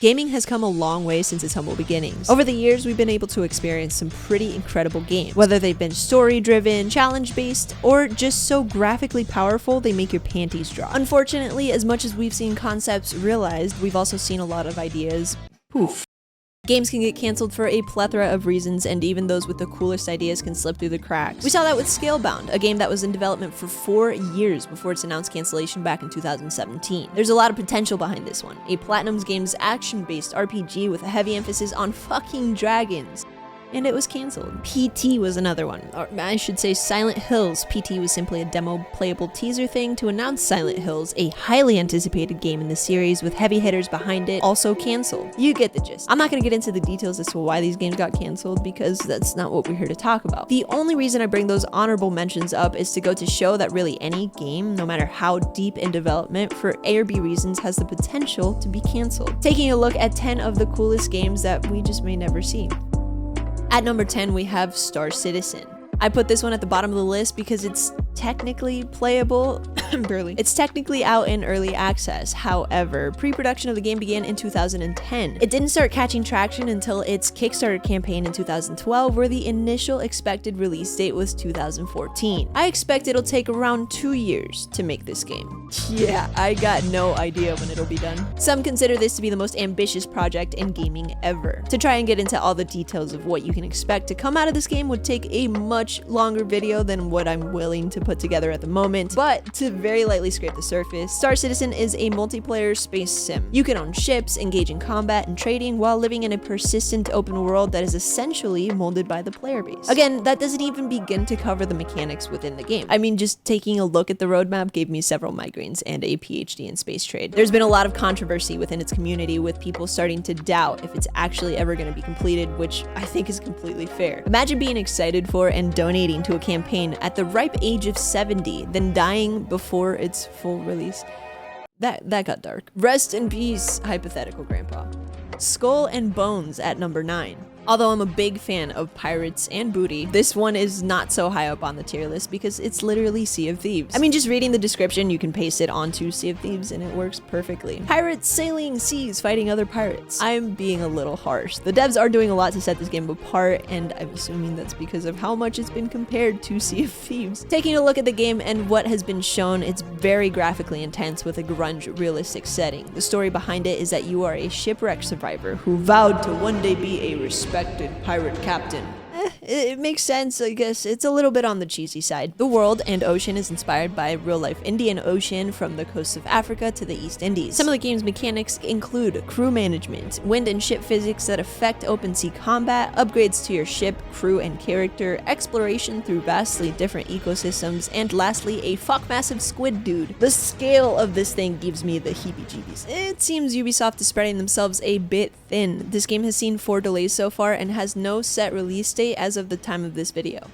Gaming has come a long way since its humble beginnings. Over the years, we've been able to experience some pretty incredible games, whether they've been story-driven, challenge-based, or just so graphically powerful they make your panties drop. Unfortunately, as much as we've seen concepts realized, we've also seen a lot of ideas poof. Games can get canceled for a plethora of reasons, and even those with the coolest ideas can slip through the cracks. We saw that with Scalebound, a game that was in development for 4 years before its announced cancellation back in 2017. There's a lot of potential behind this one. A Platinum Games action-based RPG with a heavy emphasis on fucking dragons. And it was canceled. PT was another one, or I should say Silent Hills. PT was simply a demo playable teaser thing to announce Silent Hills, a highly anticipated game in the series with heavy hitters behind it, also canceled. You get the gist. I'm not gonna get into the details as to why these games got canceled because that's not what we're here to talk about. The only reason I bring those honorable mentions up is to go to show that really any game, no matter how deep in development, for A or B reasons has the potential to be canceled. Taking a look at 10 of the coolest games that we just may never see. At number 10, we have Star Citizen. I put this one at the bottom of the list because it's technically playable, barely. It's technically out in early access. However, pre-production of the game began in 2010. It didn't start catching traction until its Kickstarter campaign in 2012, where the initial expected release date was 2014. I expect it'll take around 2 years to make this game. Yeah, I got no idea when it'll be done. Some consider this to be the most ambitious project in gaming ever. To try and get into all the details of what you can expect to come out of this game would take a much longer video than what I'm willing to put together at the moment, but to very lightly scrape the surface, Star Citizen is a multiplayer space sim. You can own ships, engage in combat and trading while living in a persistent open world that is essentially molded by the player base. Again, that doesn't even begin to cover the mechanics within the game. I mean, just taking a look at the roadmap gave me several migraines and a PhD in space trade. There's been a lot of controversy within its community, with people starting to doubt if it's actually ever going to be completed, which I think is completely fair. Imagine being excited for and donating to a campaign at the ripe age of 70, then dying before its full release. That got dark. Rest in peace, hypothetical grandpa. Skull and Bones at number 9. Although I'm a big fan of pirates and booty, this one is not so high up on the tier list because it's literally Sea of Thieves. I mean, just reading the description, you can paste it onto Sea of Thieves and it works perfectly. Pirates sailing seas fighting other pirates. I'm being a little harsh. The devs are doing a lot to set this game apart, and I'm assuming that's because of how much it's been compared to Sea of Thieves. Taking a look at the game and what has been shown, it's very graphically intense with a grunge realistic setting. The story behind it is that you are a shipwreck survivor who vowed to one day be a respected pirate captain. It makes sense, I guess. It's a little bit on the cheesy side. The world and ocean is inspired by real-life Indian Ocean from the coasts of Africa to the East Indies. Some of the game's mechanics include crew management, wind and ship physics that affect open sea combat, upgrades to your ship, crew, and character, exploration through vastly different ecosystems, and lastly, a fuck-massive squid dude. The scale of this thing gives me the heebie-jeebies. It seems Ubisoft is spreading themselves a bit thin. This game has seen 4 delays so far and has no set release date as of the time of this video.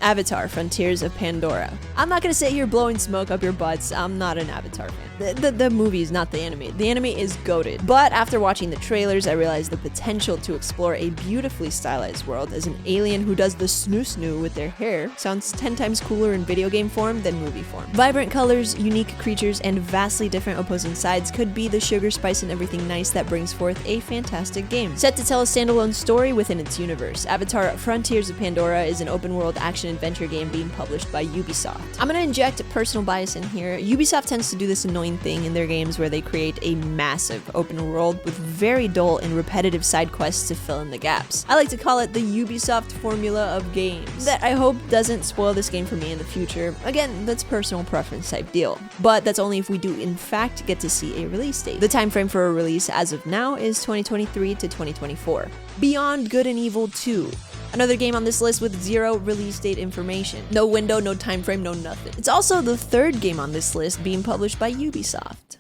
Avatar: Frontiers of Pandora. I'm not gonna sit here blowing smoke up your butts. I'm not an Avatar fan. The movie is not the anime. The anime is goated. But after watching the trailers, I realized the potential to explore a beautifully stylized world as an alien who does the snoo-snoo with their hair sounds 10 times cooler in video game form than movie form. Vibrant colors, unique creatures, and vastly different opposing sides could be the sugar, spice, and everything nice that brings forth a fantastic game. Set to tell a standalone story within its universe, Avatar: Frontiers of Pandora is an open-world action-adventure game being published by Ubisoft. I'm gonna inject personal bias in here. Ubisoft tends to do this annoying thing in their games where they create a massive open world with very dull and repetitive side quests to fill in the gaps. I like to call it the Ubisoft formula of games. That I hope doesn't spoil this game for me in the future. Again, that's personal preference type deal. But that's only if we do in fact get to see a release date. The time frame for a release as of now is 2023 to 2024. Beyond Good and Evil 2. Another game on this list with 0 release date information. No window, no time frame, no nothing. It's also the 3rd game on this list being published by Ubisoft.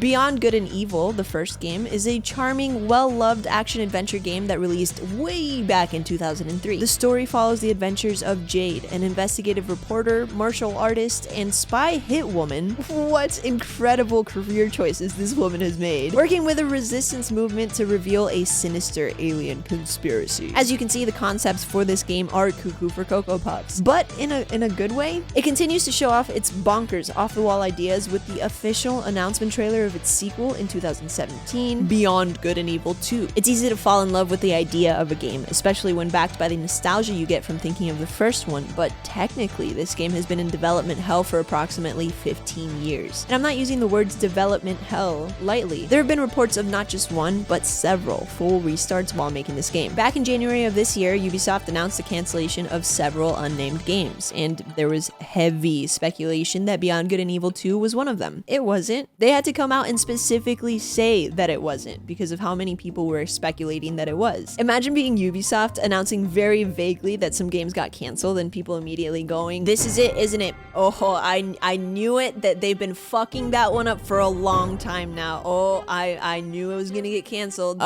Beyond Good and Evil, the first game, is a charming, well-loved action-adventure game that released way back in 2003. The story follows the adventures of Jade, an investigative reporter, martial artist, and spy hit woman. What incredible career choices this woman has made. Working with a resistance movement to reveal a sinister alien conspiracy. As you can see, the concepts for this game are cuckoo for Cocoa Puffs, but in a good way. It continues to show off its bonkers, off-the-wall ideas with the official announcement trailer trailer of its sequel in 2017, Beyond Good and Evil 2. It's easy to fall in love with the idea of a game, especially when backed by the nostalgia you get from thinking of the first one, but technically this game has been in development hell for approximately 15 years. And I'm not using the words development hell lightly. There have been reports of not just one, but several full restarts while making this game. Back in January of this year, Ubisoft announced the cancellation of several unnamed games, and there was heavy speculation that Beyond Good and Evil 2 was one of them. It wasn't. They had to come out and specifically say that it wasn't because of how many people were speculating that it was. Imagine being Ubisoft announcing very vaguely that some games got canceled and people immediately going, "This is it, isn't it? Oh, I knew it, that they've been fucking that one up for a long time now. Oh, I knew it was gonna get canceled."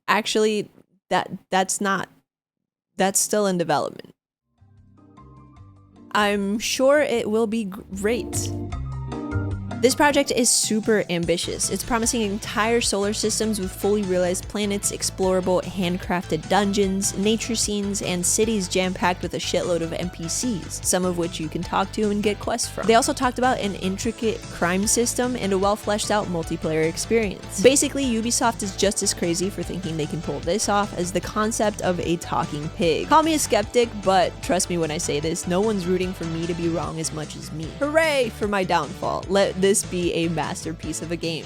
Actually, that's still in development. I'm sure it will be great. This project is super ambitious. It's promising entire solar systems with fully realized planets, explorable, handcrafted dungeons, nature scenes, and cities jam-packed with a shitload of NPCs, some of which you can talk to and get quests from. They also talked about an intricate crime system and a well-fleshed-out multiplayer experience. Basically, Ubisoft is just as crazy for thinking they can pull this off as the concept of a talking pig. Call me a skeptic, but trust me when I say this, no one's rooting for me to be wrong as much as me. Hooray for my downfall. Let this be a masterpiece of a game.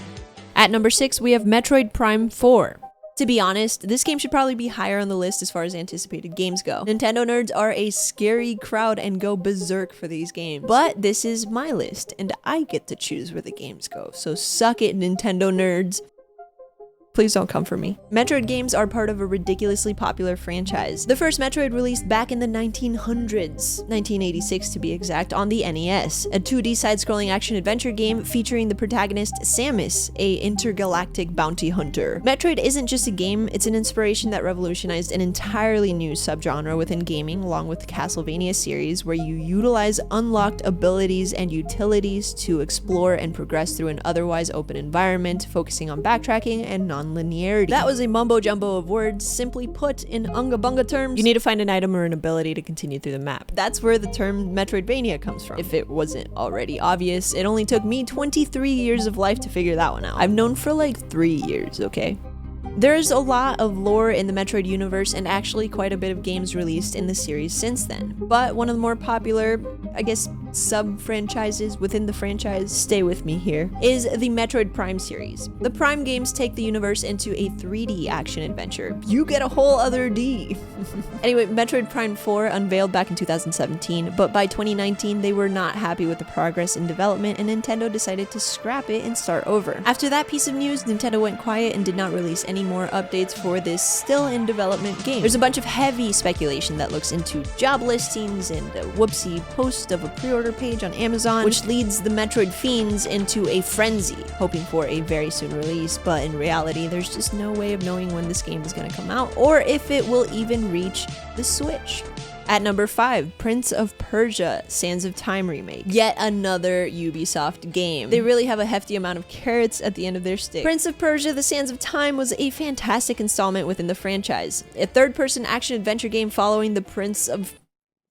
At number 6, we have Metroid Prime 4. To be honest, this game should probably be higher on the list as far as anticipated games go. Nintendo nerds are a scary crowd and go berserk for these games. But this is my list, and I get to choose where the games go. So suck it, Nintendo nerds. Please don't come for me. Metroid games are part of a ridiculously popular franchise. The first Metroid released back in the 1900s, 1986 to be exact, on the NES, a 2D side-scrolling action-adventure game featuring the protagonist Samus, a intergalactic bounty hunter. Metroid isn't just a game, it's an inspiration that revolutionized an entirely new subgenre within gaming, along with the Castlevania series, where you utilize unlocked abilities and utilities to explore and progress through an otherwise open environment, focusing on backtracking and non-linearity. That was a mumbo-jumbo of words. Simply put, in unga-bunga terms, you need to find an item or an ability to continue through the map. That's where the term Metroidvania comes from. If it wasn't already obvious, it only took me 23 years of life to figure that one out. I've known for like 3 years, okay? There's a lot of lore in the Metroid universe and actually quite a bit of games released in the series since then. But one of the more popular, I guess, sub-franchises within the franchise, stay with me here, is the Metroid Prime series. The Prime games take the universe into a 3D action-adventure. You get a whole other D. Anyway, Metroid Prime 4 unveiled back in 2017, but by 2019 they were not happy with the progress in development and Nintendo decided to scrap it and start over. After that piece of news, Nintendo went quiet and did not release any more updates for this still in development game. There's a bunch of heavy speculation that looks into job listings and a whoopsie post of a pre-order page on Amazon, which leads the Metroid fiends into a frenzy, hoping for a very soon release, but in reality, there's just no way of knowing when this game is going to come out, or if it will even reach the Switch. At number 5, Prince of Persia: Sands of Time remake. Yet another Ubisoft game. They really have a hefty amount of carrots at the end of their stick. Prince of Persia: The Sands of Time was a fantastic installment within the franchise. A third-person action-adventure game following the Prince of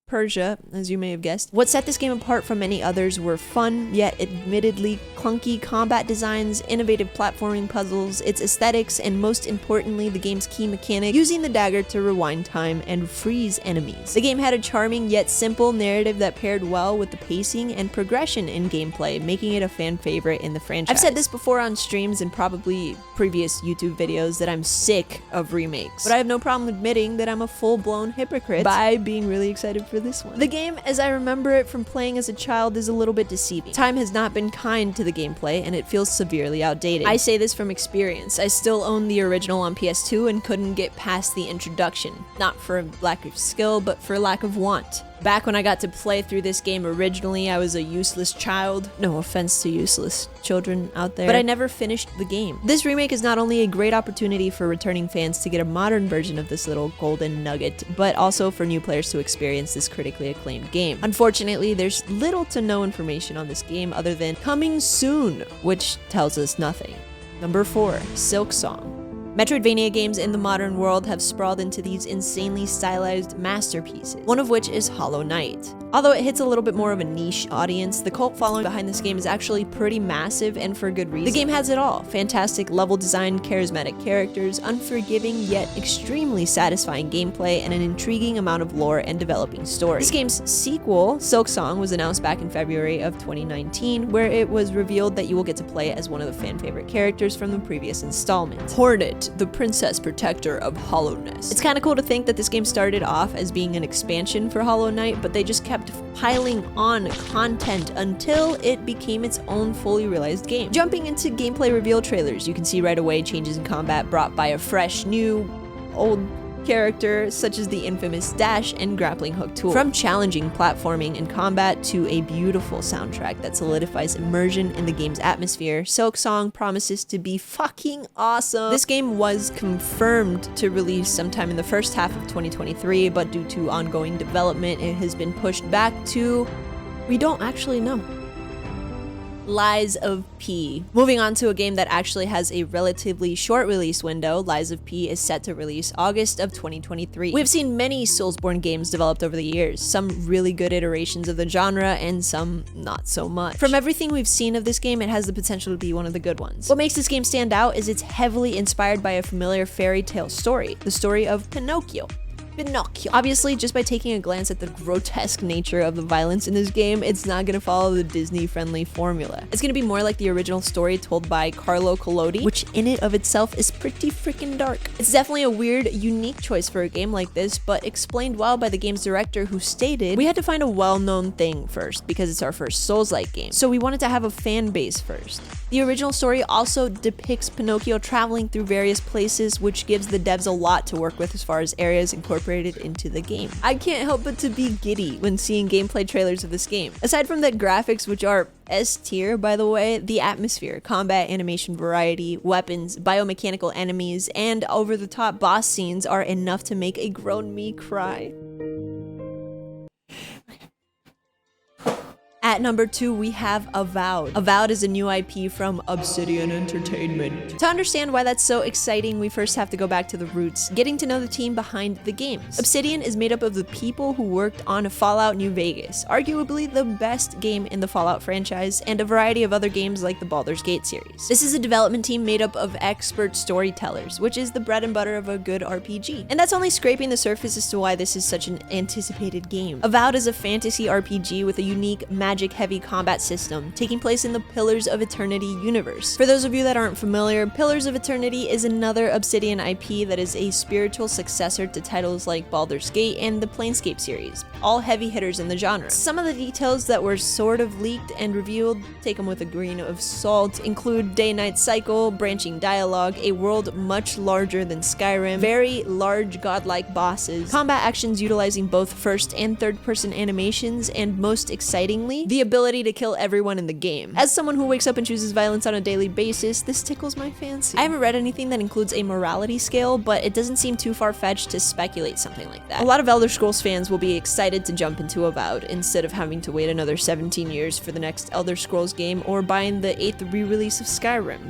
Persia, as you may have guessed. What set this game apart from many others were fun, yet admittedly clunky combat designs, innovative platforming puzzles, its aesthetics, and most importantly, the game's key mechanic, using the dagger to rewind time and freeze enemies. The game had a charming yet simple narrative that paired well with the pacing and progression in gameplay, making it a fan favorite in the franchise. I've said this before on streams and probably previous YouTube videos that I'm sick of remakes, but I have no problem admitting that I'm a full-blown hypocrite by being really excited for this one. The game, as I remember it from playing as a child, is a little bit deceiving. Time has not been kind to the gameplay, and it feels severely outdated. I say this from experience. I still own the original on PS2 and couldn't get past the introduction. Not for lack of skill, but for lack of want. Back when I got to play through this game originally, I was a useless child. No offense to useless children out there, but I never finished the game. This remake is not only a great opportunity for returning fans to get a modern version of this little golden nugget, but also for new players to experience this critically acclaimed game. Unfortunately, there's little to no information on this game other than coming soon, which tells us nothing. Number 4, Silksong. Metroidvania games in the modern world have sprawled into these insanely stylized masterpieces, one of which is Hollow Knight. Although it hits a little bit more of a niche audience, the cult following behind this game is actually pretty massive, and for good reason. The game has it all: fantastic level design, charismatic characters, unforgiving yet extremely satisfying gameplay, and an intriguing amount of lore and developing story. This game's sequel, Silksong, was announced back in February of 2019, where it was revealed that you will get to play as one of the fan favorite characters from the previous installment, Hornet, the princess protector of Hollow Nest. It's kind of cool to think that this game started off as being an expansion for Hollow Knight, but they just kept piling on content until it became its own fully realized game. Jumping into gameplay reveal trailers, you can see right away changes in combat brought by a fresh, new, old character, such as the infamous dash and grappling hook tool. From challenging platforming and combat to a beautiful soundtrack that solidifies immersion in the game's atmosphere, Silksong promises to be fucking awesome. This game was confirmed to release sometime in the first half of 2023, but due to ongoing development, it has been pushed back to... we don't actually know. Lies of P. Moving on to a game that actually has a relatively short release window, Lies of P is set to release August of 2023. We've seen many Soulsborne games developed over the years, some really good iterations of the genre and some not so much. From everything we've seen of this game, it has the potential to be one of the good ones. What makes this game stand out is it's heavily inspired by a familiar fairy tale story, the story of Pinocchio. Obviously, just by taking a glance at the grotesque nature of the violence in this game, it's not gonna follow the Disney-friendly formula. It's gonna be more like the original story told by Carlo Collodi, which in and of itself is pretty freaking dark. It's definitely a weird, unique choice for a game like this, but explained well by the game's director, who stated, "We had to find a well-known thing first, because it's our first Souls-like game, so we wanted to have a fan base first." The original story also depicts Pinocchio traveling through various places, which gives the devs a lot to work with as far as areas incorporated into the game. I can't help but to be giddy when seeing gameplay trailers of this game. Aside from the graphics, which are S tier by the way, the atmosphere, combat, animation variety, weapons, biomechanical enemies, and over-the-top boss scenes are enough to make a grown me cry. At number 2, we have Avowed. Avowed is a new IP from Obsidian Entertainment. To understand why that's so exciting, we first have to go back to the roots, getting to know the team behind the games. Obsidian is made up of the people who worked on Fallout New Vegas, arguably the best game in the Fallout franchise, and a variety of other games like the Baldur's Gate series. This is a development team made up of expert storytellers, which is the bread and butter of a good RPG. And that's only scraping the surface as to why this is such an anticipated game. Avowed is a fantasy RPG with a unique magic-heavy combat system, taking place in the Pillars of Eternity universe. For those of you that aren't familiar, Pillars of Eternity is another Obsidian IP that is a spiritual successor to titles like Baldur's Gate and the Planescape series, all heavy hitters in the genre. Some of the details that were sort of leaked and revealed, take them with a grain of salt, include day-night cycle, branching dialogue, a world much larger than Skyrim, very large godlike bosses, combat actions utilizing both first and third-person animations, and most excitingly, the ability to kill everyone in the game. As someone who wakes up and chooses violence on a daily basis, this tickles my fancy. I haven't read anything that includes a morality scale, but it doesn't seem too far-fetched to speculate something like that. A lot of Elder Scrolls fans will be excited to jump into Avowed instead of having to wait another 17 years for the next Elder Scrolls game or buying the 8th re-release of Skyrim.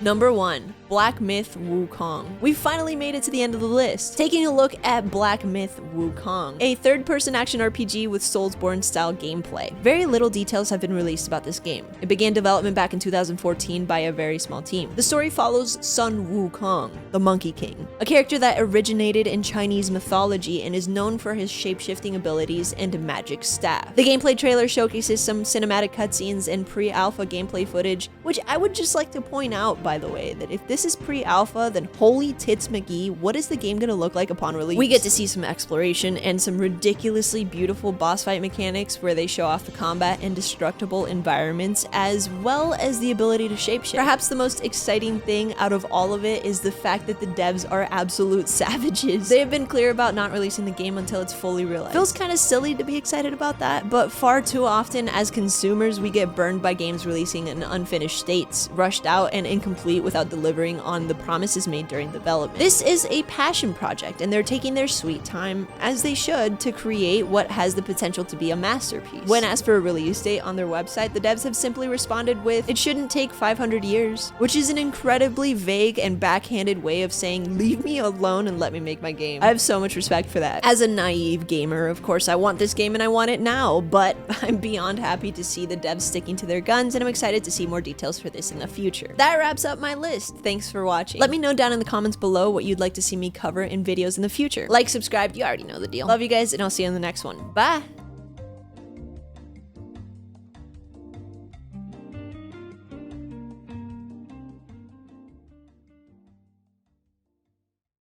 Number 1. Black Myth: Wukong. We finally made it to the end of the list. Taking a look at Black Myth: Wukong, a third-person action RPG with Soulsborne-style gameplay. Very little details have been released about this game. It began development back in 2014 by a very small team. The story follows Sun Wukong, the Monkey King, a character that originated in Chinese mythology and is known for his shape-shifting abilities and magic staff. The gameplay trailer showcases some cinematic cutscenes and pre-alpha gameplay footage, which I would just like to point out, by the way, that if this is pre-alpha, then holy tits McGee, what is the game gonna look like upon release? We get to see some exploration and some ridiculously beautiful boss fight mechanics where they show off the combat and destructible environments, as well as the ability to shapeshift. Perhaps the most exciting thing out of all of it is the fact that the devs are absolute savages. They have been clear about not releasing the game until it's fully realized. Feels kind of silly to be excited about that, but far too often as consumers we get burned by games releasing in unfinished states, rushed out and incomplete without delivering delivering on the promises made during development. This is a passion project, and they're taking their sweet time, as they should, to create what has the potential to be a masterpiece. When asked for a release date on their website, the devs have simply responded with, "It shouldn't take 500 years," which is an incredibly vague and backhanded way of saying, leave me alone and let me make my game. I have so much respect for that. As a naive gamer, of course, I want this game and I want it now, but I'm beyond happy to see the devs sticking to their guns, and I'm excited to see more details for this in the future. That wraps up my list. Thanks for watching. Let me know down in the comments below what you'd like to see me cover in videos in the future. Like, subscribe, you already know the deal. Love you guys, and I'll see you in the next one. Bye!